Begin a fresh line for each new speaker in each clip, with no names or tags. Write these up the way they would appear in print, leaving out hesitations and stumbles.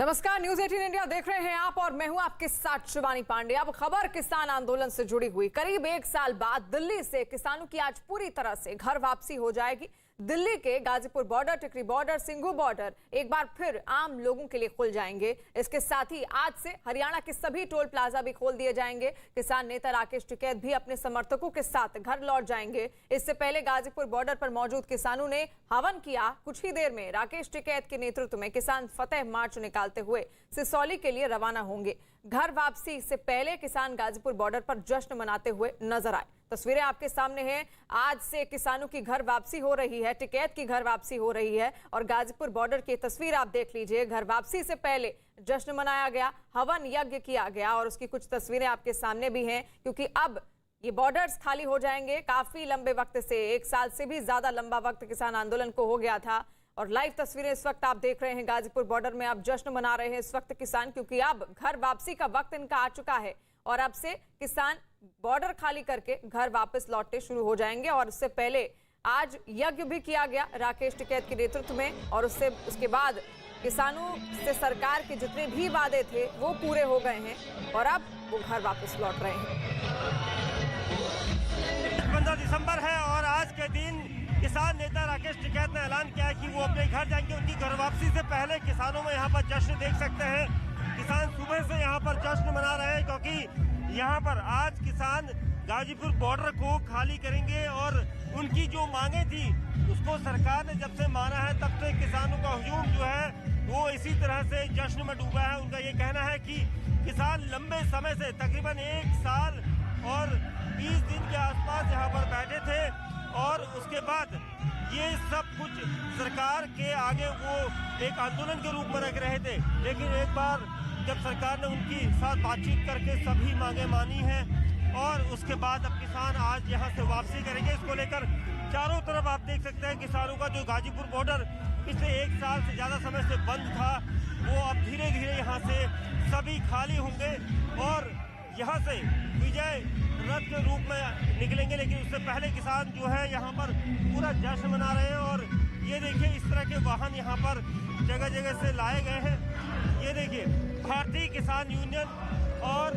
नमस्कार, news 18 India देख रहे हैं आप और मैं हूं आपके साथ शिवानी पांडे। अब खबर किसान आंदोलन से जुड़ी हुई। करीब 1 साल बाद दिल्ली से किसानों की आज पूरी तरह से घर वापसी हो जाएगी। दिल्ली के गाजीपुर बॉर्डर, टिकरी बॉर्डर, सिंघू बॉर्डर एक बार फिर आम लोगों के लिए खुल जाएंगे। इसके साथ ही आज से हरियाणा के सभी टोल प्लाजा भी खोल दिए जाएंगे। किसान नेता राकेश टिकैत भी अपने समर्थकों के साथ घर लौट जाएंगे। इससे पहले गाजीपुर बॉर्डर पर मौजूद किसानों ने हवन किया। कुछ ही देर में राकेश टिकैत के नेतृत्व में किसान फतेह मार्च निकालते हुए सिसौली के लिए रवाना होंगे। घर वापसी से पहले किसान गाजीपुर बॉर्डर पर जश्न मनाते हुए नजर आए। तस्वीरें आपके सामने हैं। आज से किसानों की घर वापसी हो रही है, टिकैत की घर वापसी हो रही है और गाजीपुर बॉर्डर की तस्वीर आप देख लीजिए। घर वापसी से पहले जश्न मनाया गया, हवन यज्ञ किया गया और उसकी कुछ तस्वीरें आपके सामने भी हैं, क्योंकि अब ये बॉर्डर्स खाली हो जाएंगे। काफी लंबे वक्त से, 1 साल से भी ज्यादा लंबा वक्त किसान आंदोलन को हो गया था और लाइव तस्वीरें इस वक्त आप देख रहे हैं। गाजीपुर बॉर्डर में अब जश्न मना रहे हैं इस वक्त किसान, क्योंकि अब घर वापसी का वक्त इनका आ चुका है और अब से किसान बॉर्डर खाली करके घर वापस लौटने शुरू हो जाएंगे। और उससे पहले आज यज्ञ भी किया गया राकेश टिकैत के नेतृत्व में और उसके बाद किसानों से सरकार के जितने भी वादे थे वो पूरे हो गए हैं और अब वो घर वापस लौट रहे हैं।
15 दिसंबर है और आज के दिन किसान नेता राकेश टिकैत ने ऐलान किया है कि वो अपने घर जाएंगे। उनकी घर वापसी से पहले किसानों में यहाँ पर जश्न देख सकते हैं। किसान सुबह से यहाँ पर जश्न मना रहे हैं, क्योंकि यहाँ पर आज किसान गाजीपुर बॉर्डर को खाली करेंगे और उनकी जो मांगे थी उसको सरकार ने जब से माना है तब से किसानों का हुजूम जो है वो इसी तरह से जश्न में डूबा है। उनका ये कहना है कि किसान लंबे समय से तकरीबन 1 साल और 20 दिन के आसपास यहाँ पर बैठे थे और उसके बाद ये सब कुछ सरकार के आगे वो एक आंदोलन के रूप में रख रहे थे, लेकिन एक बार जब सरकार ने उनकी साथ बातचीत करके सभी मांगे मानी हैं और उसके बाद अब किसान आज यहाँ से वापसी करेंगे। इसको लेकर चारों तरफ आप देख सकते हैं किसानों का जो गाजीपुर बॉर्डर पिछले 1 साल से ज़्यादा समय से बंद था वो अब धीरे धीरे यहाँ से सभी खाली होंगे और यहाँ से विजय रथ के रूप में निकलेंगे। लेकिन उससे पहले किसान जो है यहाँ पर पूरा जश्न मना रहे हैं और ये देखिए इस तरह के वाहन यहाँ पर जगह जगह से लाए गए हैं। ये देखिए भारतीय किसान यूनियन और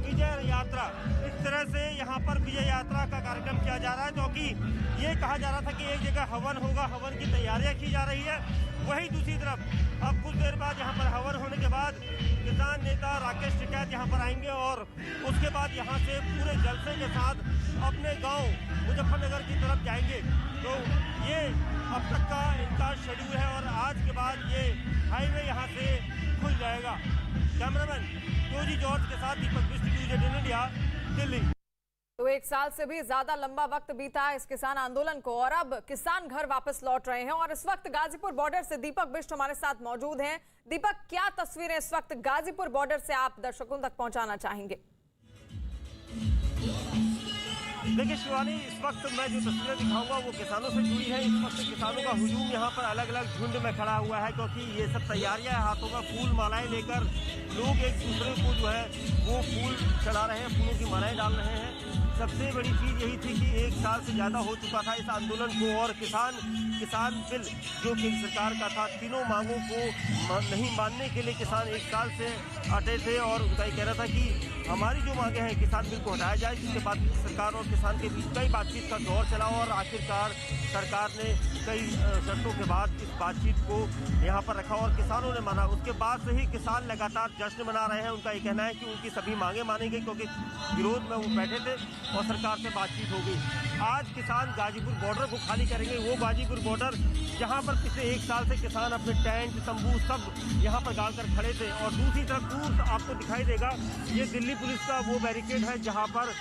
विजय यात्रा, इस तरह से यहाँ पर विजय यात्रा का कार्यक्रम किया जा रहा है, क्योंकि ये कहा जा रहा था कि एक जगह हवन होगा, हवन की तैयारियां की जा रही है। वहीं दूसरी तरफ अब कुछ देर बाद यहाँ पर हवन होने के बाद किसान नेता राकेश टिकैत यहाँ पर आएंगे और उसके बाद यहाँ से पूरे जलसे के साथ अपने गांव मुजफ्फरनगर की तरफ जाएंगे। तो ये अब तक का इनका शेड्यूल है और आज के बाद ये हाईवे यहाँ से खुल जाएगा। कैमरामैन टोजी जॉर्ज के साथ दीपक बिष्ट, न्यूज 18 इंडिया, दिल्ली।
तो 1 साल से भी ज्यादा लंबा वक्त बीता है इस किसान आंदोलन को और अब किसान घर वापस लौट रहे हैं और इस वक्त गाजीपुर बॉर्डर से दीपक बिष्ट हमारे साथ मौजूद हैं। दीपक, क्या तस्वीरें इस वक्त गाजीपुर बॉर्डर से आप दर्शकों तक पहुंचाना चाहेंगे?
देखिए शिवानी, इस वक्त मैं जो तस्वीरें दिखाऊंगा वो किसानों से जुड़ी है। इस वक्त किसानों का हुजूम यहाँ पर अलग अलग झुंड में खड़ा हुआ है, क्योंकि ये सब तैयारियां है। हाथों में फूल मालाएं लेकर लोग एक दूसरे को जो है वो फूल चढ़ा रहे हैं, फूलों की मालाएं डाल रहे हैं। सबसे बड़ी चीज़ यही थी कि 1 साल से ज़्यादा हो चुका था इस आंदोलन को और किसान बिल जो केंद्र सरकार का था, तीनों मांगों को नहीं मानने के लिए किसान 1 साल से अटे थे और उनका ये कहना था कि हमारी जो मांगे हैं किसान बिल को हटाया जाए। जिसके बाद सरकार और किसान के बीच कई बातचीत का दौर चला और आखिरकार सरकार ने कई शर्तों के बाद इस बातचीत को यहाँ पर रखा और किसानों ने माना। उसके बाद से ही किसान लगातार जश्न मना रहे हैं। उनका ये कहना है कि उनकी सभी मांगे मानी गई, क्योंकि विरोध में वो बैठे थे और सरकार से बातचीत हो गई। आज किसान गाजीपुर बॉर्डर को खाली करेंगे, वो गाजीपुर बॉर्डर जहाँ पर पिछले 1 साल से किसान अपने टेंट तंबू सब यहाँ पर डालकर खड़े थे। और दूसरी तरफ दूर आपको दिखाई देगा ये दिल्ली पुलिस का वो बैरिकेड है जहाँ पर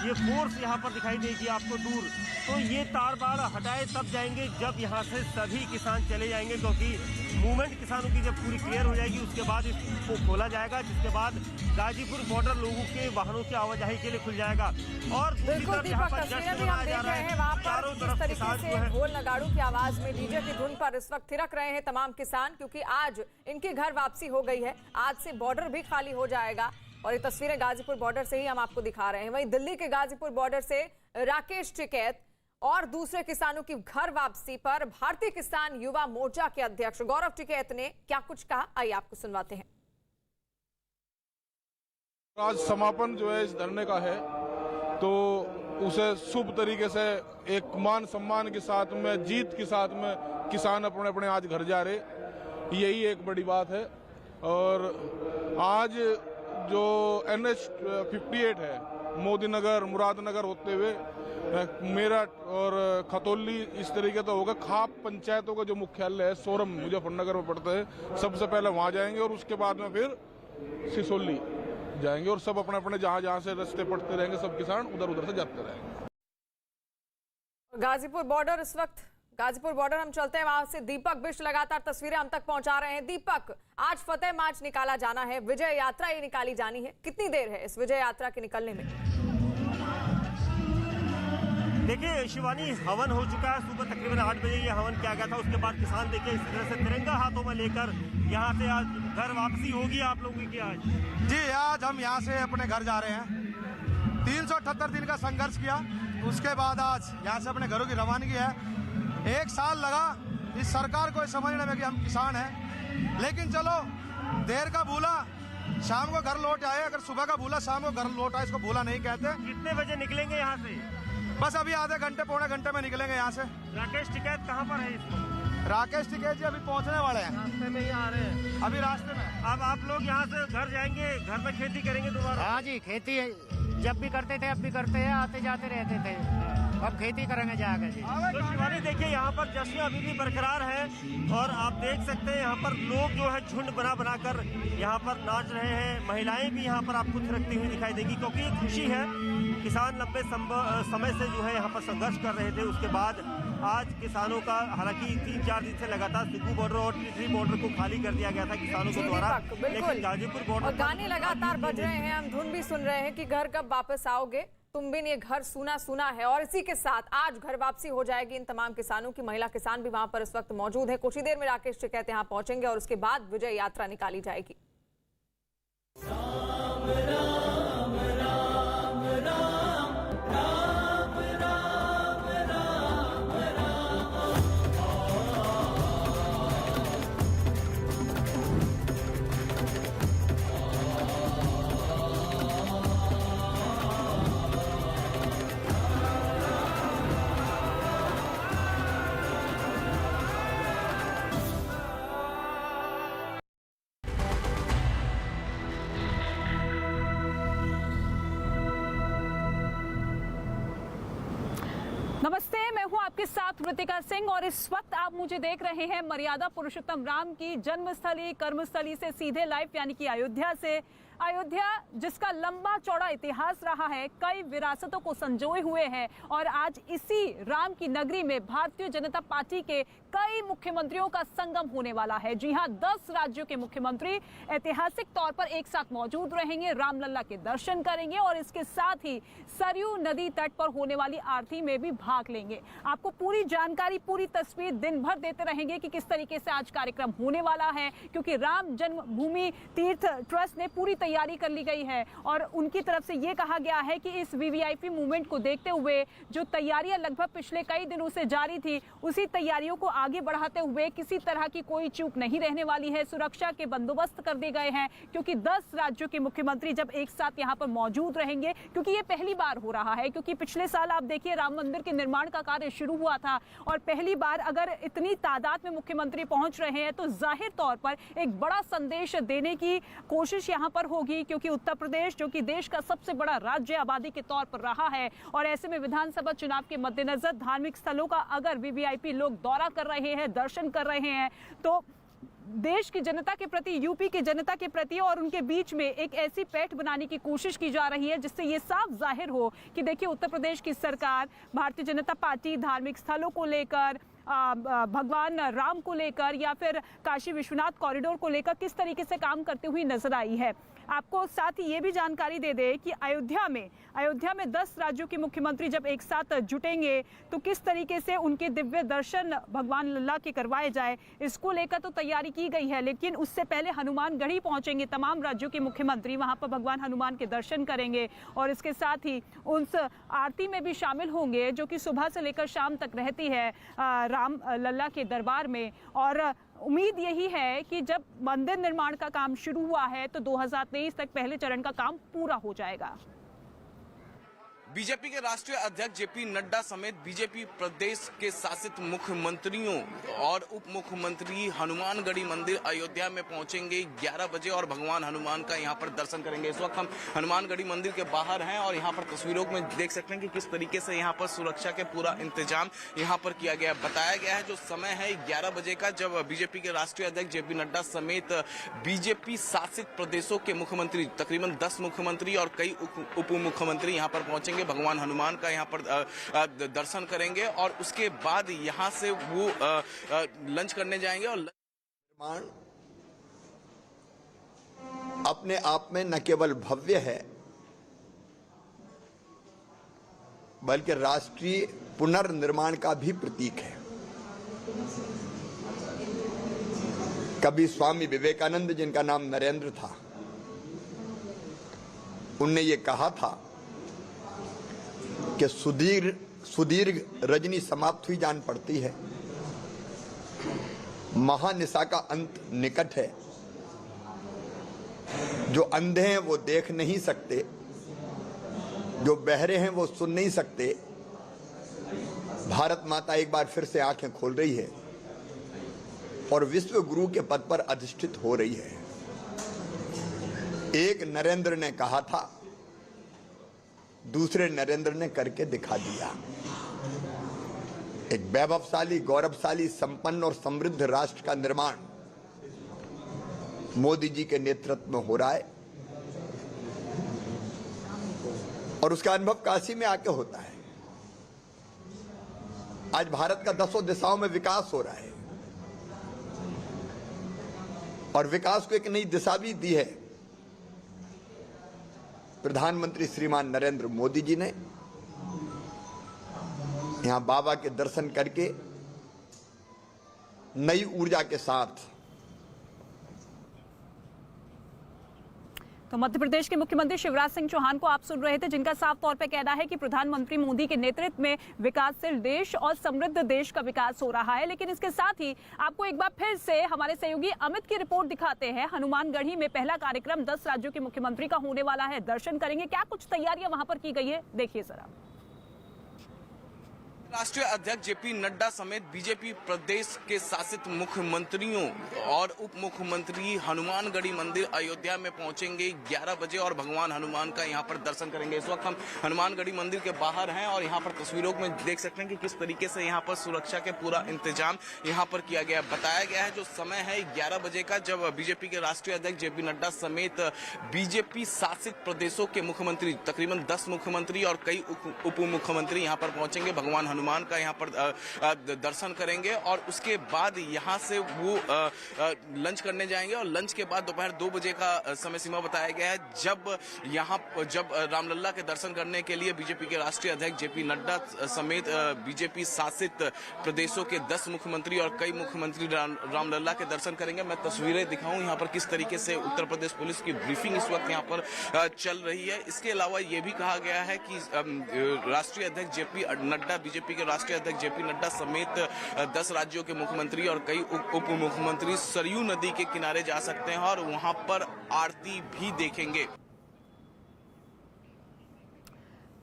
ये फोर्स यहाँ पर दिखाई देगी आपको दूर। तो ये तार बाड़ हटाए तब जाएंगे जब यहाँ से सभी किसान चले जाएंगे, क्योंकि मूवमेंट किसानों की जब पूरी क्लियर हो जाएगी उसके बाद इसको खोला जाएगा, जिसके बाद गाजीपुर बॉर्डर लोगों के वाहनों की आवाजाही के लिए खुल जाएगा। और
बिल्कुल दीपक, तस्वीरें भी हम देख रहे हैं वहाँ पर किस तरीके से ढोल नगाड़ों की आवाज में डीजे की धुन पर इस वक्त थिरक रहे हैं तमाम किसान, क्योंकि आज इनकी घर वापसी हो गई है। आज से बॉर्डर भी खाली हो जाएगा और ये तस्वीरें गाजीपुर बॉर्डर से ही हम आपको दिखा रहे हैं। वहीं दिल्ली के गाजीपुर बॉर्डर से राकेश टिकैत और दूसरे किसानों की घर वापसी पर भारतीय किसान युवा मोर्चा के अध्यक्ष गौरव टिकैत ने क्या कुछ कहा, आइए आपको सुनवाते हैं।
आज समापन जो है इस धरने का है, तो उसे शुभ तरीके से एक मान सम्मान के साथ में, जीत के साथ में किसान अपने अपने आज घर जा रहे, यही एक बड़ी बात है। और आज जो NH 58 है, मोदी नगर, मुरादनगर होते हुए मेरठ और खतौली, इस तरीके तो होगा। खाप पंचायतों का जो मुख्यालय है सोरम मुजफ्फरनगर में पड़ता है, सबसे पहले वहां जाएंगे और उसके बाद में फिर सिसोली जाएंगे और सब अपने अपने जहां से रास्ते पड़ते रहेंगे, सब किसान उधर उधर से जाते रहेंगे।
गाजीपुर बॉर्डर, इस वक्त गाजीपुर बॉर्डर हम चलते हैं, वहां से दीपक बिष्ट लगातार तस्वीरें हम तक पहुंचा रहे हैं। दीपक, आज फतेह मार्च निकाला जाना है, विजय यात्रा ये निकाली जानी है, कितनी देर है इस विजय यात्रा के निकलने में?
देखिए शिवानी, हवन हो चुका है, सुबह तकरीबन 8 बजे ये हवन किया गया था। उसके बाद किसान देखिए इस तरह से तिरंगा हाथों में लेकर यहाँ से आज घर वापसी होगी आप लोगों की आज?
जी, आज हम यहाँ से अपने घर जा रहे हैं। 378 दिन का संघर्ष किया, उसके बाद आज यहाँ से अपने घरों की रवानगी है। 1 साल लगा इस सरकार को समझने में कि हम किसान हैं, लेकिन चलो देर का भूला शाम को घर लौट आए। अगर सुबह का भूला शाम को घर लौट आए, इसको भूला नहीं कहते।
कितने बजे निकलेंगे यहाँ से?
बस अभी आधे घंटे पौने घंटे में निकलेंगे यहाँ से।
राकेश टिकैत कहाँ पर है इसको?
राकेश टिकैत जी अभी पहुँचने वाले हैं,
रास्ते में ही आ रहे हैं,
अभी रास्ते में।
अब आप लोग यहाँ से घर जाएंगे, घर में खेती करेंगे दोबारा?
हाँ जी, खेती जब भी करते थे अब भी करते हैं, आते जाते रहते थे, अब खेती करेंगे जाकर जी।
तो शिवानी देखिए यहाँ पर जश्न अभी भी बरकरार है और आप देख सकते हैं यहाँ पर लोग जो है झुंड बना कर यहाँ पर नाच रहे हैं। महिलाएं भी यहाँ पर आपको थिरकती हुई दिखाई देगी, क्योंकि ये खुशी है। किसान लंबे समय से जो है यहाँ पर संघर्ष कर रहे थे, उसके बाद आज किसानों का, हालांकि 3-4 दिन से लगातार सिक्कू बॉर्डर और टिटरी बॉर्डर को खाली कर दिया गया था किसानों के द्वारा, लेकिन गाजीपुर बॉर्डर
और गाने लगातार बज रहे हैं, हम धुन भी सुन रहे हैं कि घर कब वापस आओगे तुम बिन, ये घर सूना सूना है। और इसी के साथ आज घर वापसी हो जाएगी इन तमाम किसानों की। महिला किसान भी वहां पर इस वक्त मौजूद है। कुछ ही देर में राकेश टिकैत यहाँ पहुंचेंगे और उसके बाद विजय यात्रा निकाली जाएगी।
नमस्ते, मैं हूं आपके साथ कृतिका सिंह और इस वक्त आप मुझे देख रहे हैं मर्यादा पुरुषोत्तम राम की जन्मस्थली कर्मस्थली से सीधे लाइव, यानी कि अयोध्या से। अयोध्या जिसका लंबा चौड़ा इतिहास रहा है, कई विरासतों को संजोए हुए है और आज इसी राम की नगरी में भारतीय जनता पार्टी के कई मुख्यमंत्रियों का संगम होने वाला है। जी हां, 10 राज्यों के मुख्यमंत्री ऐतिहासिक तौर पर एक साथ मौजूद रहेंगे, रामलला के दर्शन करेंगे और इसके साथ ही सरयू नदी तट पर होने वाली आरती में भी भाग लेंगे। आपको पूरी जानकारी, पूरी तस्वीर दिन भर देते रहेंगे कि किस तरीके से आज कार्यक्रम होने वाला है, क्योंकि राम जन्मभूमि तीर्थ ट्रस्ट ने पूरी तैयारी कर ली गई है और उनकी तरफ से ये कहा गया है कि इस वीवीआईपी मूवमेंट को देखते हुए जो तैयारियां लगभग पिछले कई दिनों से जारी थी, उसी तैयारियों को आगे बढ़ाते हुए किसी तरह की कोई चूक नहीं रहने वाली है। सुरक्षा के बंदोबस्त कर दिए गए हैं, क्योंकि 10 राज्यों के मुख्यमंत्री जब एक साथ यहाँ पर मौजूद रहेंगे, क्योंकि ये पहली बार हो रहा है, क्योंकि पिछले साल आप देखिए राम मंदिर के निर्माण का कार्य शुरू हुआ था और पहली बार अगर इतनी तादाद में मुख्यमंत्री पहुंच रहे हैं तो जाहिर तौर पर एक बड़ा संदेश देने की कोशिश यहाँ पर होगी, क्योंकि उत्तर प्रदेश जो कि देश का सबसे बड़ा राज्य आबादी के तौर पर रहा है और ऐसे में विधानसभा चुनाव के मद्देनजर धार्मिक स्थलों का अगर वीवीआईपी लोग दौरा कर रहे हैं, दर्शन कर रहे हैं, तो देश की जनता के प्रति, यूपी की जनता के प्रति और उनके बीच में एक ऐसी पैठ बनाने की कोशिश की जा रही है जिससे ये साफ जाहिर हो कि देखिए उत्तर प्रदेश की सरकार, भारतीय जनता पार्टी धार्मिक स्थलों को लेकर, भगवान राम को लेकर या फिर काशी विश्वनाथ कॉरिडोर को लेकर किस तरीके से काम करती हुई नजर आई है। आपको साथ ही ये भी जानकारी दे दे कि अयोध्या में 10 राज्यों के मुख्यमंत्री जब एक साथ जुटेंगे तो किस तरीके से उनके दिव्य दर्शन भगवान लल्ला के करवाए जाए, इसको लेकर तो तैयारी की गई है। लेकिन उससे पहले हनुमानगढ़ी पहुंचेंगे तमाम राज्यों के मुख्यमंत्री, वहां पर भगवान हनुमान के दर्शन करेंगे और इसके साथ ही उस आरती में भी शामिल होंगे जो कि सुबह से लेकर शाम तक रहती है राम लल्ला के दरबार में। और उम्मीद यही है कि जब मंदिर निर्माण का काम शुरू हुआ है तो 2023 तक पहले चरण का काम पूरा हो जाएगा।
बीजेपी के राष्ट्रीय अध्यक्ष जेपी नड्डा समेत बीजेपी प्रदेश के शासित मुख्यमंत्रियों और उप मुख्यमंत्री हनुमानगढ़ी मंदिर अयोध्या में पहुंचेंगे 11 बजे और भगवान हनुमान का यहां पर दर्शन करेंगे। इस वक्त हम हनुमानगढ़ी मंदिर के बाहर हैं और यहां पर तस्वीरों में देख सकते हैं कि किस तरीके से यहां पर सुरक्षा के पूरा इंतजाम यहां पर किया गया है। बताया गया है जो समय है 11 बजे का, जब बीजेपी के राष्ट्रीय अध्यक्ष जेपी नड्डा समेत बीजेपी शासित प्रदेशों के मुख्यमंत्री तकरीबन 10 मुख्यमंत्री और कई उप मुख्यमंत्री यहां पर पहुंचेंगे, भगवान हनुमान का यहां पर दर्शन करेंगे और उसके बाद यहां से वो लंच करने जाएंगे। और
निर्माण अपने आप में न केवल भव्य है बल्कि राष्ट्रीय पुनर्निर्माण का भी प्रतीक है। कभी स्वामी विवेकानंद, जिनका नाम नरेंद्र था, उनने ये कहा था कि सुदीर्घ रजनी समाप्त हुई जान पड़ती है, महानिशा का अंत निकट है। जो अंधे हैं वो देख नहीं सकते, जो बहरे हैं वो सुन नहीं सकते। भारत माता एक बार फिर से आंखें खोल रही है और विश्व गुरु के पद पर अधिष्ठित हो रही है। एक नरेंद्र ने कहा था, दूसरे नरेंद्र ने करके दिखा दिया। एक वैभवशाली, गौरवशाली, संपन्न और समृद्ध राष्ट्र का निर्माण मोदी जी के नेतृत्व में हो रहा है और उसका अनुभव काशी में आके होता है। आज भारत का 10 दिशाओं में विकास हो रहा है और विकास को एक नई दिशा भी दी है प्रधानमंत्री श्रीमान नरेंद्र मोदी जी ने। यहां बाबा के दर्शन करके नई ऊर्जा के साथ।
तो मध्य प्रदेश के मुख्यमंत्री शिवराज सिंह चौहान को आप सुन रहे थे, जिनका साफ तौर पे कहना है कि प्रधानमंत्री मोदी के नेतृत्व में विकासशील देश और समृद्ध देश का विकास हो रहा है। लेकिन इसके साथ ही आपको एक बार फिर से हमारे सहयोगी अमित की रिपोर्ट दिखाते हैं। हनुमानगढ़ी में पहला कार्यक्रम 10 राज्यों के मुख्यमंत्री का होने वाला है, दर्शन करेंगे। क्या कुछ तैयारियां वहां पर की गई है, देखिए जरा।
राष्ट्रीय अध्यक्ष जेपी नड्डा समेत बीजेपी प्रदेश के शासित मुख्यमंत्रियों और उप मुख्यमंत्री हनुमानगढ़ी मंदिर अयोध्या में पहुंचेंगे 11 बजे और भगवान हनुमान का यहां पर दर्शन करेंगे। इस वक्त हम हनुमानगढ़ी मंदिर के बाहर हैं और यहां पर तस्वीरों में देख सकते हैं कि किस तरीके से यहां पर सुरक्षा के पूरा इंतजाम यहां पर किया गया। बताया गया है जो समय है 11 बजे का, जब बीजेपी के राष्ट्रीय अध्यक्ष जेपी नड्डा समेत बीजेपी शासित प्रदेशों के मुख्यमंत्री तकरीबन 10 मुख्यमंत्री और कई उप मुख्यमंत्री यहां पर पहुंचेंगे, भगवान हनुमान का यहां पर दर्शन करेंगे और उसके बाद यहां से वो लंच करने जाएंगे। और लंच के बाद दोपहर 2 बजे का समय सीमा बताया गया है, जब रामलल्ला के दर्शन करने के लिए बीजेपी के राष्ट्रीय अध्यक्ष जेपी नड्डा समेत बीजेपी शासित प्रदेशों के 10 मुख्यमंत्री और कई मुख्यमंत्री रामलल्ला के दर्शन करेंगे। मैं तस्वीरें दिखाऊं यहां पर किस तरीके से उत्तर प्रदेश पुलिस की ब्रीफिंग इस वक्त यहां पर चल रही है। इसके अलावा यह भी कहा गया है कि राष्ट्रीय अध्यक्ष जेपी नड्डा, बीजेपी के राष्ट्रीय अध्यक्ष जेपी नड्डा समेत 10 राज्यों के मुख्यमंत्री और कई उप मुख्यमंत्री सरयू नदी के किनारे जा सकते हैं और वहां पर आरती भी देखेंगे।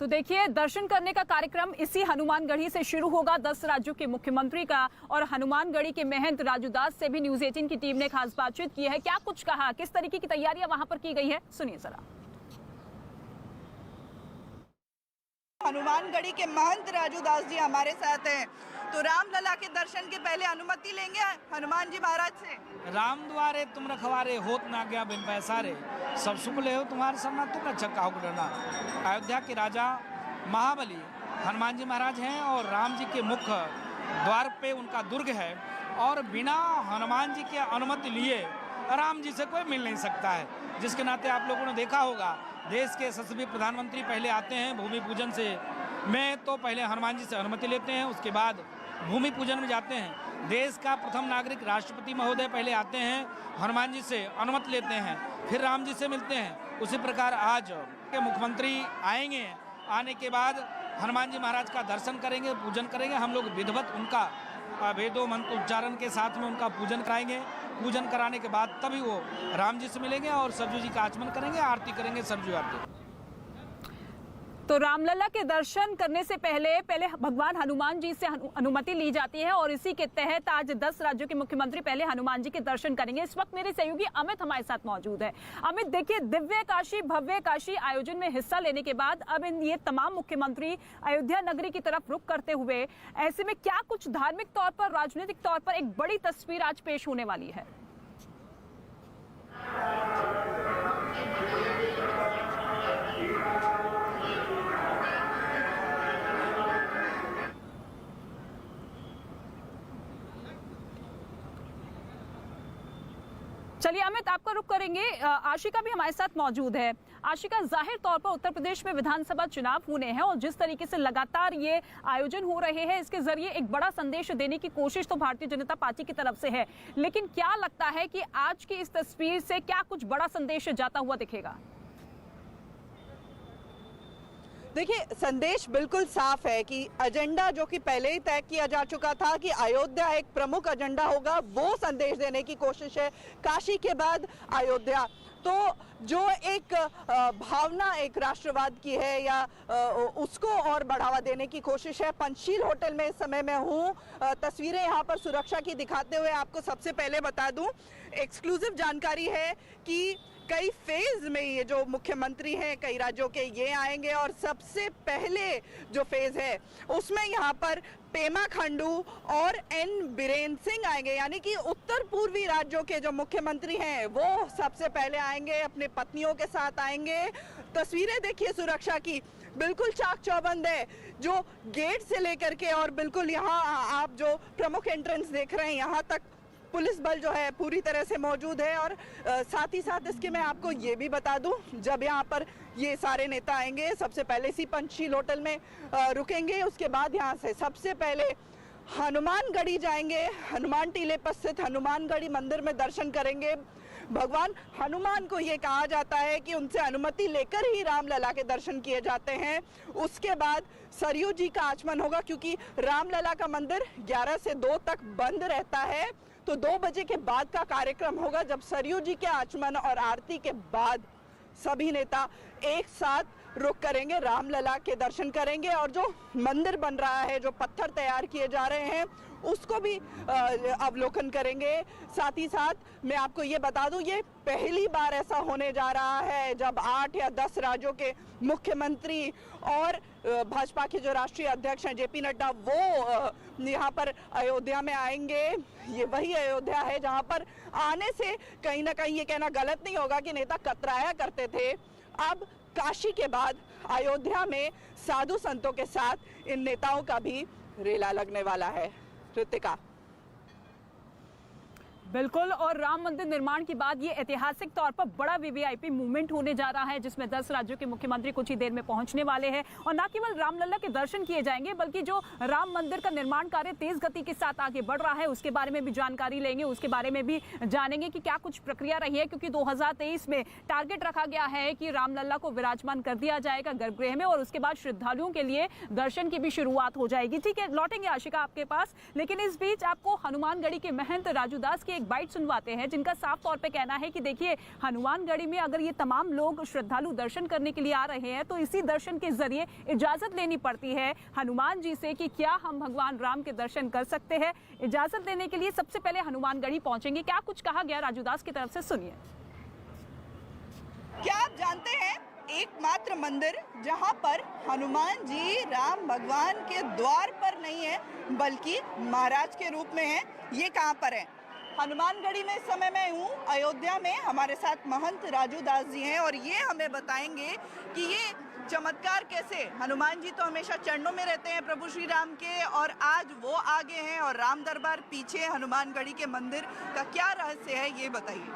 तो देखिए, दर्शन करने का कार्यक्रम इसी हनुमानगढ़ी से शुरू होगा 10 राज्यों के मुख्यमंत्री का। और हनुमानगढ़ी के महंत राजू दास से भी न्यूज 18 की टीम ने खास बातचीत की है। क्या कुछ कहा, किस तरीके की तैयारियां वहां पर की गई है, सुनिए जरा।
हनुमानगढ़ी के महंत राजू दास जी हमारे साथ हैं। तो रामलला के दर्शन के पहले अनुमति लेंगे हनुमान जी महाराज से।
राम द्वारे तुम रखवारे, होत ना गया बिन पैसारे, सब सुख ले हो तुम्हारे सरना, तुम रक्षक काहू को डरना। अयोध्या के राजा महाबली हनुमान जी महाराज हैं और राम जी के मुख्य द्वार पे उनका दुर्ग है और बिना हनुमान जी की अनुमति लिए राम जी से कोई मिल नहीं सकता है। जिसके नाते आप लोगों ने देखा होगा देश के यशस्वी प्रधानमंत्री पहले आते हैं भूमि पूजन से में तो पहले हनुमान जी से अनुमति लेते हैं, उसके बाद भूमि पूजन में जाते हैं। देश का प्रथम नागरिक राष्ट्रपति महोदय पहले आते हैं, हनुमान जी से अनुमति लेते हैं, फिर राम जी से मिलते हैं। उसी प्रकार आज के मुख्यमंत्री आएंगे, आने के बाद हनुमान जी महाराज का दर्शन करेंगे, पूजन करेंगे। हम लोग विधिवत उनका वेदों मंत्र उच्चारण के साथ में उनका पूजन कराएंगे। पूजन कराने के बाद तभी वो राम जी से मिलेंगे और सरजू जी का आचमन करेंगे, आरती करेंगे, सरजू आरती।
तो रामलला के दर्शन करने से पहले भगवान हनुमान जी से अनुमति ली जाती है और इसी के तहत आज 10 राज्यों के मुख्यमंत्री पहले हनुमान जी के दर्शन करेंगे। इस वक्त मेरे सहयोगी अमित हमारे साथ मौजूद है। अमित, देखिए, दिव्य काशी भव्य काशी आयोजन में हिस्सा लेने के बाद अब ये तमाम मुख्यमंत्री अयोध्या नगरी की तरफ रुख करते हुए, ऐसे में क्या कुछ धार्मिक तौर पर, राजनीतिक तौर पर एक बड़ी तस्वीर आज पेश होने वाली है? चलिए अमित, आपका रुख करेंगे। आशिका भी हमारे साथ मौजूद है। आशिका, जाहिर तौर पर उत्तर प्रदेश में विधानसभा चुनाव होने हैं और जिस तरीके से लगातार ये आयोजन हो रहे हैं, इसके जरिए एक बड़ा संदेश देने की कोशिश तो भारतीय जनता पार्टी की तरफ से है, लेकिन क्या लगता है कि आज की इस तस्वीर से क्या कुछ बड़ा संदेश जाता हुआ दिखेगा?
देखिए, संदेश बिल्कुल साफ है कि एजेंडा जो कि पहले ही तय किया जा चुका था कि अयोध्या एक प्रमुख एजेंडा होगा, वो संदेश देने की कोशिश है। काशी के बाद अयोध्या, तो जो एक भावना एक राष्ट्रवाद की है या उसको और बढ़ावा देने की कोशिश है। पंचशील होटल में इस समय मैं हूँ। तस्वीरें यहाँ पर सुरक्षा की दिखाते हुए आपको सबसे पहले बता दूं, एक्सक्लूसिव जानकारी है कि कई फेज में ये जो मुख्यमंत्री हैं कई राज्यों के ये आएंगे और सबसे पहले जो फेज है उसमें यहाँ पर पेमा खांडू और एन बीरेन सिंह आएंगे, यानी कि उत्तर पूर्वी राज्यों के जो मुख्यमंत्री हैं वो सबसे पहले आएंगे, अपने पत्नियों के साथ आएंगे। तस्वीरें देखिए सुरक्षा की, बिल्कुल चाक चौबंद है, जो गेट से लेकर के और बिल्कुल यहाँ आप जो प्रमुख एंट्रेंस देख रहे हैं यहाँ तक पुलिस बल जो है पूरी तरह से मौजूद है। और साथ ही साथ इसके मैं आपको ये भी बता दूं, जब यहाँ पर ये सारे नेता आएंगे सबसे पहले इसी पंचशील होटल में रुकेंगे, उसके बाद यहाँ से सबसे पहले हनुमानगढ़ी जाएंगे, हनुमान टीले पर स्थित हनुमानगढ़ी मंदिर में दर्शन करेंगे। भगवान हनुमान को ये कहा जाता है कि उनसे अनुमति लेकर ही रामलला के दर्शन किए जाते हैं। उसके बाद सरयू जी का आचमन होगा, क्योंकि रामलला का मंदिर 11 से 2 तक बंद रहता है, तो 2 बजे के बाद का कार्यक्रम होगा, जब सरयू जी के आचमन और आरती के बाद सभी नेता एक साथ रुक करेंगे, रामलला के दर्शन करेंगे और जो मंदिर बन रहा है, जो पत्थर तैयार किए जा रहे हैं, उसको भी अवलोकन करेंगे। साथ ही साथ मैं आपको ये बता दूं, ये पहली बार ऐसा होने जा रहा है जब 8 या 10 राज्यों के मुख्यमंत्री और भाजपा के जो राष्ट्रीय अध्यक्ष हैं जेपी नड्डा, वो यहाँ पर अयोध्या में आएंगे। ये वही अयोध्या है जहाँ पर आने से कहीं ना कहीं ये कहना गलत नहीं होगा कि नेता कतराया करते थे। अब काशी के बाद अयोध्या में साधु संतों के साथ इन नेताओं का भी रेला लगने वाला है। ऋतिका,
बिल्कुल, और राम मंदिर निर्माण के बाद ये ऐतिहासिक तौर पर बड़ा वीवीआईपी मूवमेंट होने जा रहा है, जिसमें 10 राज्यों के मुख्यमंत्री कुछ ही देर में पहुंचने वाले हैं और न केवल रामलला के दर्शन किए जाएंगे, बल्कि जो राम मंदिर का निर्माण कार्य तेज गति के साथ आगे बढ़ रहा है उसके बारे में भी जानकारी लेंगे, उसके बारे में भी जानेंगे कि क्या कुछ प्रक्रिया रही है, क्योंकि 2023 में टारगेट रखा गया है कि रामलला को विराजमान कर दिया जाएगा गर्भगृह में और उसके बाद श्रद्धालुओं के लिए दर्शन की भी शुरुआत हो जाएगी। ठीक है, लौटेंगे आशिका आपके पास, लेकिन इस बीच आपको हनुमानगढ़ी के महंत राजू दास की एक बाइट सुनवाते हैं, जिनका साफ तौर पे कहना है कि देखिए, हनुमानगढ़ी में अगर ये तमाम लोग श्रद्धालु दर्शन करने के लिए आ रहे हैं तो इसी दर्शन के जरिए इजाजत लेनी पड़ती है हनुमान जी से कि क्या हम भगवान राम के दर्शन कर सकते हैं। इजाजत लेने के लिए सबसे पहले हनुमानगढ़ी पहुंचेंगे। क्या कुछ कहा गया राजू दास की तरफ से, सुनिए।
क्या आप जानते हैं, एकमात्र मंदिर जहां पर हनुमान जी राम भगवान के द्वार पर नहीं है बल्कि महाराज के रूप में है, ये कहां पर है? हनुमानगढ़ी में इस समय मैं हूँ, अयोध्या में। हमारे साथ महंत राजू दास जी हैं और ये हमें बताएंगे कि ये चमत्कार कैसे? हनुमान जी तो हमेशा चरणों में रहते हैं प्रभु श्री राम के, और आज वो आगे हैं और राम दरबार पीछे, हनुमानगढ़ी के मंदिर का क्या रहस्य है ये बताइए।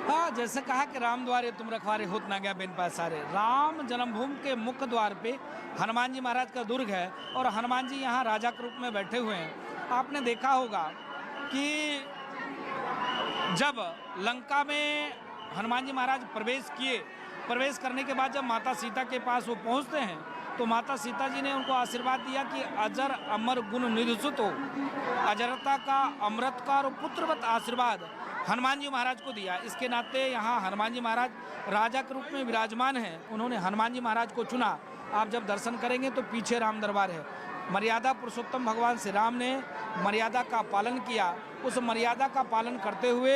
हाँ, जैसे कहा कि राम द्वारे तुम रखवारे होत ना गया बिन पैसारे। राम जन्मभूमि के मुख्य द्वार पे हनुमान जी महाराज का दुर्ग है और हनुमान जी यहाँ राजा के रूप में बैठे हुए हैं। आपने देखा होगा कि जब लंका में हनुमान जी महाराज प्रवेश करने के बाद जब माता सीता के पास वो पहुंचते हैं तो माता सीता जी ने उनको आशीर्वाद दिया कि अजर अमर गुण निधसुत हो। अजरता का, अमृत का और पुत्रवत आशीर्वाद हनुमान जी महाराज को दिया। इसके नाते यहाँ हनुमान जी महाराज राजा के रूप में विराजमान हैं। उन्होंने हनुमान जी महाराज को चुना। आप जब दर्शन करेंगे तो पीछे राम दरबार है। मर्यादा पुरुषोत्तम भगवान श्री राम ने मर्यादा का पालन किया। उस मर्यादा का पालन करते हुए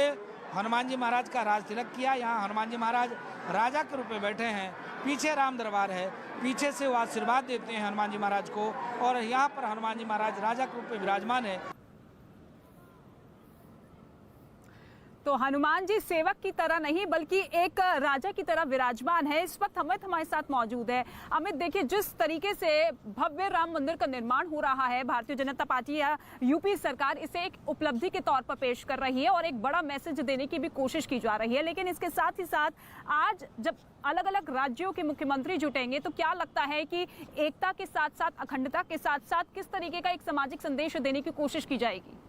हनुमान जी महाराज का राज तिलक किया। यहाँ हनुमान जी महाराज राजा के रूप में बैठे हैं, पीछे राम दरबार है, पीछे से वो आशीर्वाद देते हैं हनुमान जी महाराज को, और यहाँ पर हनुमान जी महाराज राजा के रूप में विराजमान है।
तो हनुमान जी सेवक की तरह नहीं बल्कि एक राजा की तरह विराजमान है। इस वक्त अमित हमारे साथ मौजूद है। अमित, देखिए जिस तरीके से भव्य राम मंदिर का निर्माण हो रहा है, भारतीय जनता पार्टी या यूपी सरकार इसे एक उपलब्धि के तौर पर पेश कर रही है और एक बड़ा मैसेज देने की भी कोशिश की जा रही है। लेकिन इसके साथ ही साथ आज जब अलग अलग राज्यों के मुख्यमंत्री जुटेंगे तो क्या लगता है कि एकता के साथ साथ, अखंडता के साथ साथ किस तरीके का एक सामाजिक संदेश देने की कोशिश की जाएगी?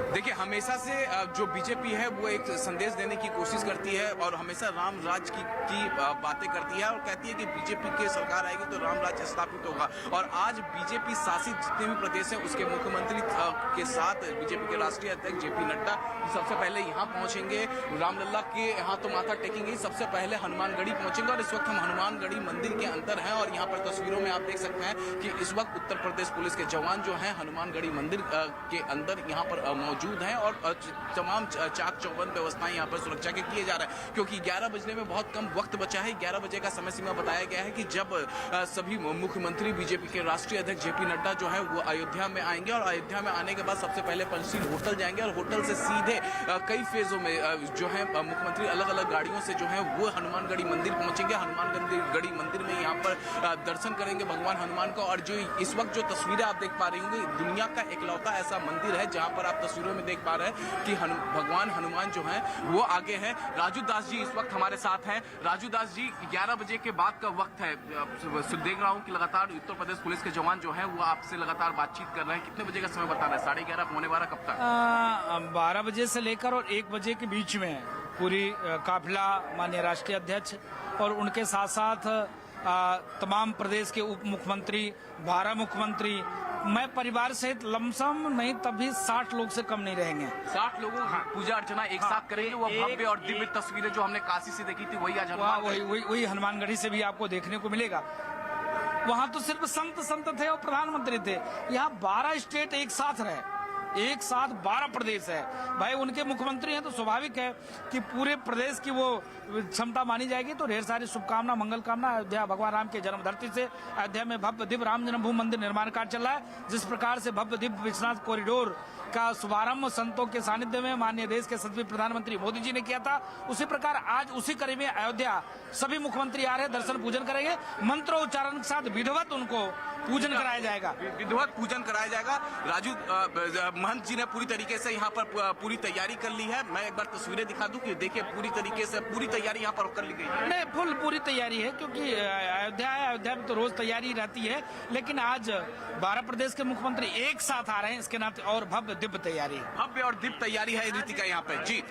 देखिए, हमेशा से जो बीजेपी है वो एक संदेश देने की कोशिश करती है और हमेशा राम राज की बातें करती है और कहती है कि बीजेपी की सरकार आएगी तो राम राज्य स्थापित होगा। और आज बीजेपी शासित जितने भी प्रदेश हैं उसके मुख्यमंत्री के साथ बीजेपी के राष्ट्रीय अध्यक्ष जेपी नड्डा सबसे पहले यहाँ पहुंचेंगे, रामलला के यहाँ तो माथा टेकेंगे, सबसे पहले हनुमानगढ़ी पहुंचेंगे। और इस वक्त हम हनुमानगढ़ी मंदिर के अंदर हैं और यहाँ पर तस्वीरों में आप देख सकते हैं कि इस वक्त उत्तर प्रदेश पुलिस के जवान जो हैं हनुमानगढ़ी मंदिर के अंदर यहाँ पर मौजूद हैं और तमाम चाक चौबंद व्यवस्थाएं यहाँ पर सुरक्षा के किए जा रहे हैं, क्योंकि 11 बजने में बहुत कम वक्त बचा है। 11 बजे का समय सीमा बताया गया है कि जब सभी मुख्यमंत्री बीजेपी के राष्ट्रीय अध्यक्ष जेपी नड्डा जो है वो अयोध्या में आएंगे और अयोध्या में आने के बाद सबसे पहले पंचशील होटल जाएंगे और होटल से सीधे कई फेजों में जो है मुख्यमंत्री अलग अलग गाड़ियों से जो है वो हनुमानगढ़ी मंदिर पहुंचेंगे। हनुमानगढ़ी मंदिर में यहाँ पर दर्शन करेंगे भगवान हनुमान का। और जो इस वक्त जो तस्वीरें आप देख पा रही होंगी, दुनिया का इकलौता ऐसा मंदिर है जहाँ पर आप तस्वीरों में देख पा रहे हैं कि भगवान हनुमान जो हैं वो आगे हैं। राजू दास जी इस वक्त हमारे साथ हैं। राजू दास जी, 11 बजे के बाद का वक्त है, देख रहा हूँ कि लगातार उत्तर प्रदेश पुलिस के जवान जो हैं वो आपसे लगातार बातचीत कर रहे हैं। कितने बजे का समय बता रहे हैं? 11:30, 11:45, कब तक?
12 बजे से लेकर और 1 बजे के बीच में पूरी काफिला माननीय राष्ट्रीय अध्यक्ष और उनके साथ साथ तमाम प्रदेश के उप मुख्यमंत्री, 12 मुख्यमंत्री, मैं परिवार सहित लमसम नहीं तभी 60 लोग से कम नहीं रहेंगे।
60 लोगों की पूजा अर्चना एक साथ करेंगे। वो भव्य और दिव्य तस्वीरें जो हमने काशी से देखी थी वही आज
वही हनुमानगढ़ी से भी आपको देखने को मिलेगा। वहाँ तो सिर्फ संत थे और प्रधानमंत्री थे। यहाँ 12 स्टेट एक साथ रहे, एक साथ 12 प्रदेश है भाई। उनके मुख्यमंत्री हैं तो स्वाभाविक है कि पूरे प्रदेश की वो क्षमता मानी जाएगी। तो ढेर सारी शुभकामना, मंगल कामना। अयोध्या भगवान राम के जन्म धरती से अयोध्या में भव्य दिव्य राम जन्मभूमि मंदिर निर्माण कार्य चल रहा है। जिस प्रकार से भव्य दिव्य विश्वनाथ कॉरिडोर का शुभारंभ संतों के सानिध्य में माननीय देश के यशस्वी प्रधानमंत्री मोदी जी ने किया था, उसी प्रकार आज उसी कड़ी में अयोध्या सभी मुख्यमंत्री आ रहे हैं, दर्शन पूजन करेंगे। मंत्रोच्चारण के साथ विधिवत उनको पूजन कराया जाएगा,
विधिवत पूजन कराया जाएगा। राजू, महंत जी ने पूरी तरीके से यहाँ पर पूरी तैयारी कर ली है। मैं एक बार तस्वीरें दिखा दूं कि देखिए पूरी तरीके से पूरी तैयारी यहाँ पर कर ली गई है।
नहीं, फुल पूरी तैयारी है क्योंकि अयोध्या है, अयोध्या में तो रोज तैयारी रहती है, लेकिन आज 12 प्रदेश के मुख्यमंत्री एक साथ आ रहे हैं, इसके नाते और भव्य दिव्य तैयारी है।
भव्य और दिव्य तैयारी है रीतिका यहाँ पे जी।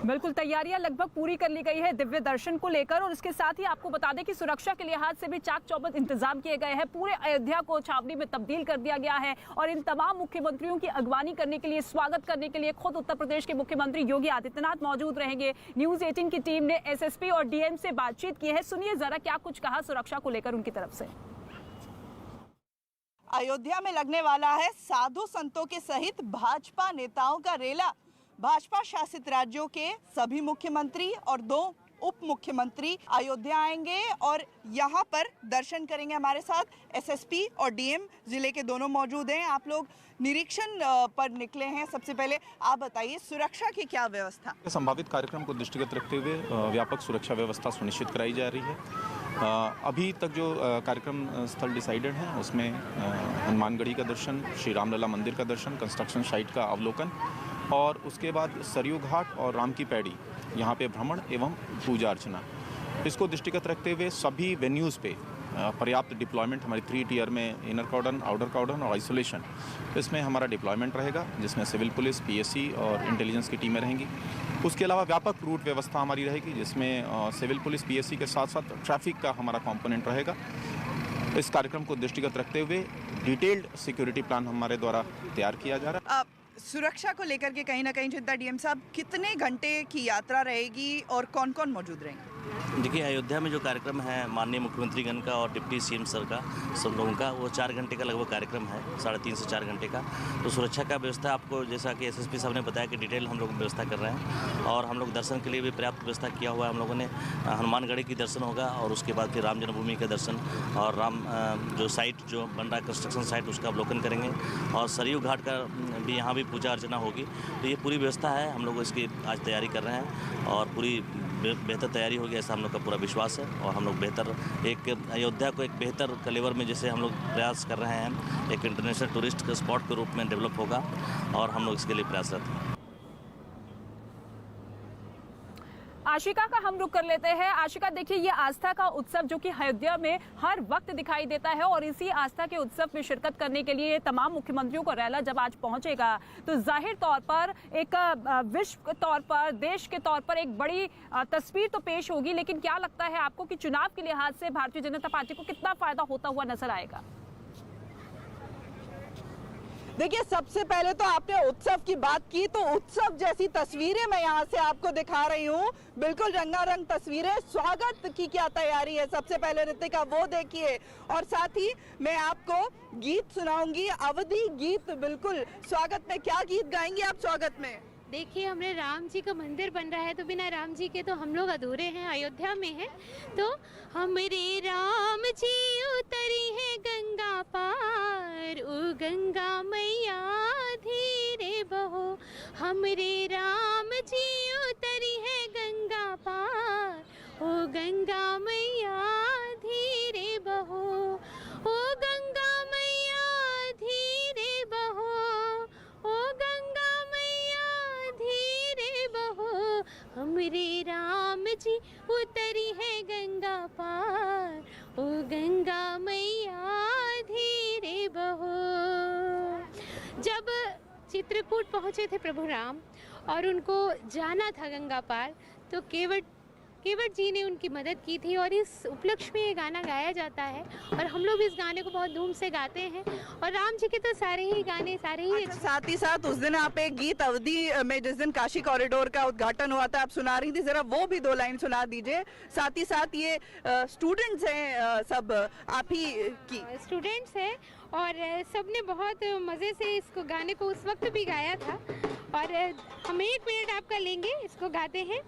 बिल्कुल, तैयारियां लगभग पूरी कर ली गई है दिव्य दर्शन को लेकर। और इसके साथ ही आपको बता दें कि सुरक्षा के लिहाज से भी चाक चौबंद इंतजाम किए गए हैं। पूरे अयोध्या को छावनी में तब्दील कर दिया गया है और इन तमाम मुख्यमंत्रियों की अगवानी करने के लिए, स्वागत करने के लिए खुद उत्तर प्रदेश के मुख्यमंत्री योगी आदित्यनाथ मौजूद रहेंगे। न्यूज 18 की टीम ने एसएसपी और डीएम से बातचीत की है। सुनिए जरा क्या कुछ कहा सुरक्षा को लेकर उनकी तरफ से।
अयोध्या में लगने वाला है साधु संतों के सहित भाजपा नेताओं का रेला। भाजपा शासित राज्यों के सभी मुख्यमंत्री और 2 उप मुख्यमंत्री अयोध्या आएंगे और यहाँ पर दर्शन करेंगे। हमारे साथ एसएसपी और डीएम जिले के दोनों मौजूद हैं। आप लोग निरीक्षण पर निकले हैं। सबसे पहले आप बताइए, सुरक्षा की क्या व्यवस्था?
संभावित कार्यक्रम को दृष्टिगत रखते हुए व्यापक सुरक्षा व्यवस्था सुनिश्चित कराई जा रही है। अभी तक जो कार्यक्रम स्थल डिसाइडेड है उसमें हनुमानगढ़ी का दर्शन, श्री रामलला मंदिर का दर्शन, कंस्ट्रक्शन साइट का अवलोकन और उसके बाद सरयू घाट और राम की पैड़ी यहाँ पे भ्रमण एवं पूजा अर्चना। इसको दृष्टिगत रखते हुए सभी वेन्यूज़ पे पर्याप्त डिप्लॉयमेंट हमारी 3 टियर में इनर कॉर्डन, आउटर कॉर्डन और आइसोलेशन, इसमें हमारा डिप्लॉयमेंट रहेगा जिसमें सिविल पुलिस, पीएससी और इंटेलिजेंस की टीमें रहेंगी। उसके अलावा व्यापक रूट व्यवस्था हमारी रहेगी जिसमें सिविल पुलिस, पीएससी के साथ साथ ट्रैफिक का हमारा कंपोनेंट रहेगा। इस कार्यक्रम को दृष्टिगत रखते हुए डिटेल्ड सिक्योरिटी प्लान हमारे द्वारा तैयार किया जा रहा है।
सुरक्षा को लेकर के कहीं ना कहीं चिंता, डीएम साहब, कितने घंटे की यात्रा रहेगी और कौन कौन मौजूद रहेंगे?
देखिए, अयोध्या में जो कार्यक्रम है माननीय मुख्यमंत्रीगण का और डिप्टी सीएम सर का, सब लोगों का, वो 4 घंटे का लगभग कार्यक्रम है, 3.5 से 4 घंटे का। तो सुरक्षा का व्यवस्था आपको, जैसा कि एसएसपी साहब ने बताया कि डिटेल हम लोग व्यवस्था कर रहे हैं और हम लोग दर्शन के लिए भी पर्याप्त व्यवस्था किया हुआ है। हम लोगों ने हनुमानगढ़ी की दर्शन होगा और उसके बाद फिर राम जन्मभूमि का दर्शन और राम जो साइट जो बन रहा है कंस्ट्रक्शन साइट उसका अवलोकन करेंगे और सरयू घाट का भी यहाँ भी पूजा अर्चना होगी। तो ये पूरी व्यवस्था है, हम लोग इसकी आज तैयारी कर रहे हैं और पूरी बेहतर तैयारी होगी ऐसा हम लोग का पूरा विश्वास है। और हम लोग बेहतर एक अयोध्या को एक बेहतर कलेवर में जैसे हम लोग प्रयास कर रहे हैं, एक इंटरनेशनल टूरिस्ट के स्पॉट के रूप में डेवलप होगा और हम लोग इसके लिए प्रयासरत हैं।
आशिका का हम रुख कर लेते हैं। आशिका, देखिए, ये आस्था का उत्सव जो कि अयोध्या में हर वक्त दिखाई देता है और इसी आस्था के उत्सव में शिरकत करने के लिए तमाम मुख्यमंत्रियों को रैला जब आज पहुंचेगा तो जाहिर तौर पर एक विश्व के तौर पर, देश के तौर पर एक बड़ी तस्वीर तो पेश होगी। लेकिन क्या लगता है आपको कि चुनाव के लिहाज से भारतीय जनता पार्टी को कितना फायदा होता हुआ नजर आएगा?
देखिए, सबसे पहले तो आपने उत्सव की बात की, तो उत्सव जैसी तस्वीरें मैं यहाँ से आपको दिखा रही हूँ। बिल्कुल रंगारंग तस्वीरें। स्वागत की क्या तैयारी है, सबसे पहले ऋतिका वो देखिए। और साथ ही मैं आपको गीत सुनाऊंगी, अवधी गीत। बिल्कुल स्वागत में क्या गीत गाएंगे आप स्वागत में?
देखिए, हमने राम जी का मंदिर बन रहा है तो बिना राम जी के तो हम लोग अधूरे हैं, अयोध्या में हैं। तो हमरे राम जी उतरी है गंगा पार, ओ गंगा मैया धीरे बहो। हमरे राम जी उतरी है गंगा पार, ओ गंगा मैया धीरे बहो। ओ गंगा मैया धीरे बहो, ओ गंगा मैया धीरे बहो। हमरे राम जी उतरी है गंगा पार, ओ गंगा मैया धीरे बहो। जब चित्रकूट पहुंचे थे प्रभु राम और उनको जाना था गंगा पार, तो केवट जी ने उनकी मदद की थी और इस उपलक्ष्य में ये गाना गाया जाता है और हम लोग इस गाने को बहुत धूम से गाते हैं। और राम जी के तो सारे ही गाने सारे ही
साथ ही साथ उस दिन आप एक गीत अवधि में, जिस दिन काशी कॉरिडोर का उद्घाटन हुआ था, आप सुना रही थी, जरा वो भी 2 लाइन सुना दीजिए। साथ ही साथ ये स्टूडेंट्स हैं, सब आप ही की
स्टूडेंट्स हैं और सबने बहुत मज़े से इसको गाने को उस वक्त भी गाया था। और हम 1 मिनट आपका लेंगे, इसको गाते हैं।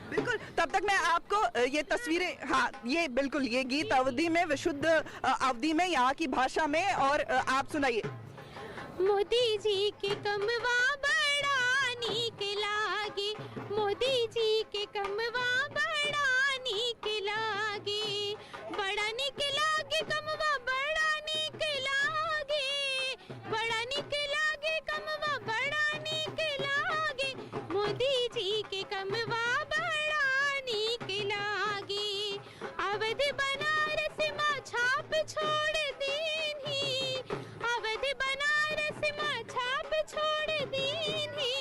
बिल्कुल, तब तक मैं आपको ये तस्वीरें, हाँ, ये बिल्कुल ये गीत अवधि में, विशुद्ध अवधि में, यहाँ की भाषा में, और आप सुनाइए।
मोदी जी के कमवा बड़ा नीक लागे, मोदी जी के कमवा बड़ा नीक लागे, बड़ा नीक लागे कमवा बड़ा नीक लागे, बड़ा नीक लागे कमवा बड़ा नीक लागे। मोदी जी के कमवा अवधि बनारस माँ छाप छोड़ दीनी, अवधि बनारस माँ छाप छोड़ दीनी,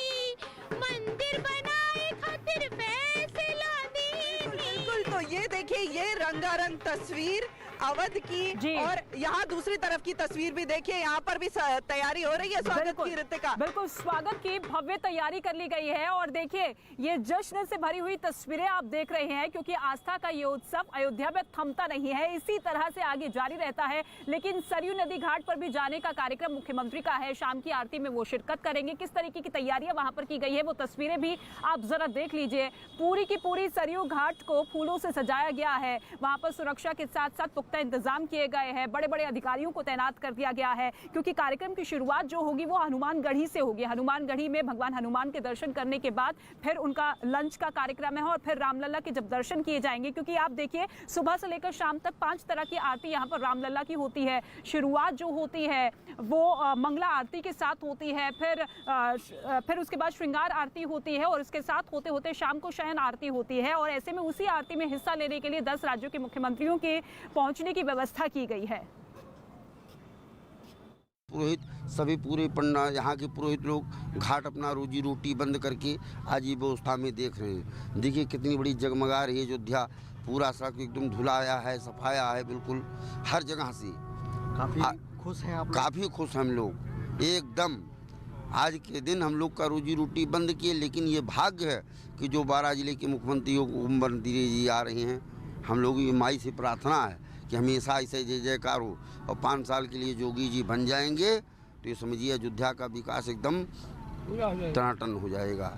मंदिर बनाए खातिर फैसला दीनी।
बिल्कुल, तो ये देखिए, ये रंगारंग तस्वीर अवध की, और यहाँ दूसरी तरफ की तस्वीर भी देखिए, यहाँ पर भी तैयारी हो रही है स्वागत की। ऋतिका,
बिल्कुल स्वागत की भव्य तैयारी कर ली गई है और देखिए ये जश्न से भरी हुई तस्वीरें आप देख रहे हैं, क्योंकि आस्था का ये उत्सव अयोध्या में थमता नहीं है, इसी तरह से आगे जारी रहता है। लेकिन सरयू नदी घाट पर भी जाने का कार्यक्रम मुख्यमंत्री का है, शाम की आरती में वो शिरकत करेंगे। किस तरीके की तैयारियां वहां पर की गई है वो तस्वीरें भी आप जरा देख लीजिए। पूरी की पूरी सरयू घाट को फूलों से सजाया गया है, वहां पर सुरक्षा के साथ साथ पुख्ता इंतजाम किए गए हैं, बड़े बड़े अधिकारियों को तैनात कर दिया गया है, क्योंकि कार्यक्रम की शुरुआत जो होगी वो हनुमानगढ़ी से होगी। हनुमानगढ़ी में भगवान हनुमान के दर्शन करने के बाद फिर उनका लंच का कार्यक्रम है और फिर रामलला के जब दर्शन किए जाएंगे, क्योंकि आप देखिए सुबह से लेकर शाम तक 5 तरह की आरती यहाँ पर रामलला की होती है। शुरुआत जो होती है वो मंगला आरती के साथ होती है, फिर उसके बाद श्रृंगार आरती होती है और उसके साथ होते होते शाम को शयन आरती होती है। और ऐसे में उसी आरती में हिस्सा लेने के लिए 10 राज्यों के मुख्यमंत्रियों के पहुंचने की व्यवस्था की गई है।
पुरोहित सभी पूरे पन्ना यहाँ के पुरोहित लोग घाट अपना रोजी रोटी बंद करके आज ये व्यवस्था में देख रहे हैं। देखिए कितनी बड़ी जगमगा रही है अयोध्या, पूरा सड़क एकदम धुलाया है, सफाया है, बिल्कुल हर जगह से। काफ़ी खुश हैं आप? काफ़ी खुश हम लोग एकदम। आज के दिन हम लोग का रोजी रोटी बंद किए, लेकिन ये भाग्य है कि जो 12 जिले के मुख्यमंत्री जी आ रहे हैं। हम लोग की माई से प्रार्थना है कि हमेशा ऐसे जय जयकार हो और 5 साल के लिए योगी जी बन जाएंगे तो ये समझिए अयोध्या का विकास एकदम टनाटन हो जाएगा।